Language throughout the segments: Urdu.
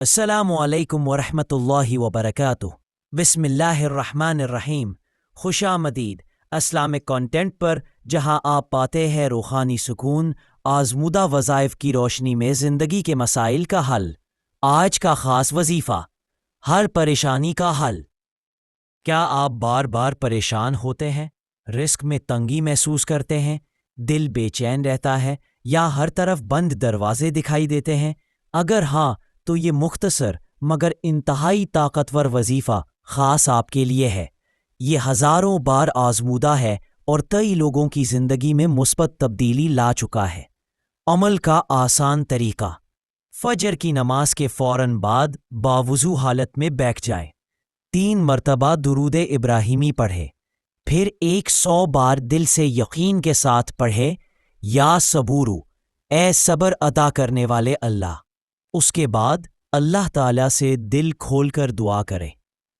السلام علیکم ورحمۃ اللہ وبرکاتہ۔ بسم اللہ الرحمن الرحیم۔ خوش آمدید اسلامک کانٹینٹ پر، جہاں آپ پاتے ہیں روحانی سکون، آزمودہ وظائف کی روشنی میں زندگی کے مسائل کا حل۔ آج کا خاص وظیفہ، ہر پریشانی کا حل۔ کیا آپ بار بار پریشان ہوتے ہیں؟ رزق میں تنگی محسوس کرتے ہیں؟ دل بے چین رہتا ہے یا ہر طرف بند دروازے دکھائی دیتے ہیں؟ اگر ہاں تو یہ مختصر مگر انتہائی طاقتور وظیفہ خاص آپ کے لیے ہے۔ یہ ہزاروں بار آزمودہ ہے اور کئی لوگوں کی زندگی میں مثبت تبدیلی لا چکا ہے۔ عمل کا آسان طریقہ: فجر کی نماز کے فوراً بعد باوضو حالت میں بیٹھ جائیں۔ 3 مرتبہ درود ابراہیمی پڑھے، پھر 100 بار دل سے یقین کے ساتھ پڑھے، یا صبورو، اے صبر عطا کرنے والے اللہ۔ اس کے بعد اللہ تعالیٰ سے دل کھول کر دعا کریں۔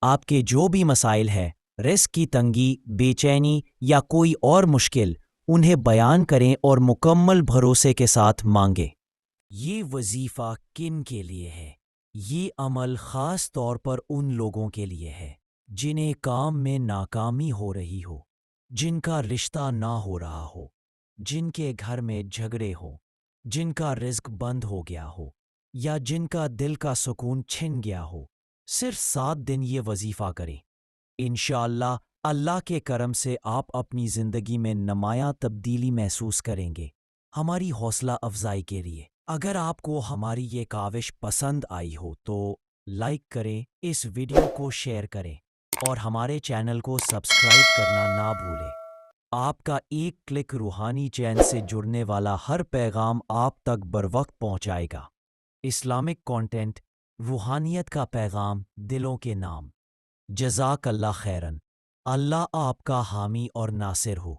آپ کے جو بھی مسائل ہیں، رزق کی تنگی، بے چینی یا کوئی اور مشکل، انہیں بیان کریں اور مکمل بھروسے کے ساتھ مانگیں۔ یہ وظیفہ کن کے لیے ہے؟ یہ عمل خاص طور پر ان لوگوں کے لیے ہے جنہیں کام میں ناکامی ہو رہی ہو، جن کا رشتہ نہ ہو رہا ہو، جن کے گھر میں جھگڑے ہوں، جن کا رزق بند ہو گیا ہو، یا جن کا دل کا سکون چھن گیا ہو۔ صرف 7 دن یہ وظیفہ کریں۔ انشاءاللہ اللہ کے کرم سے آپ اپنی زندگی میں نمایاں تبدیلی محسوس کریں گے۔ ہماری حوصلہ افزائی کے لیے اگر آپ کو ہماری یہ کاوش پسند آئی ہو تو لائک کریں، اس ویڈیو کو شیئر کریں اور ہمارے چینل کو سبسکرائب کرنا نہ بھولیں۔ آپ کا ایک کلک روحانی چین سے جڑنے والا ہر پیغام آپ تک بروقت پہنچائے گا۔ اسلامک کانٹینٹ، روحانیت کا پیغام، دلوں کے نام۔ جزاک اللہ خیرن۔ اللہ آپ کا حامی اور ناصر ہو۔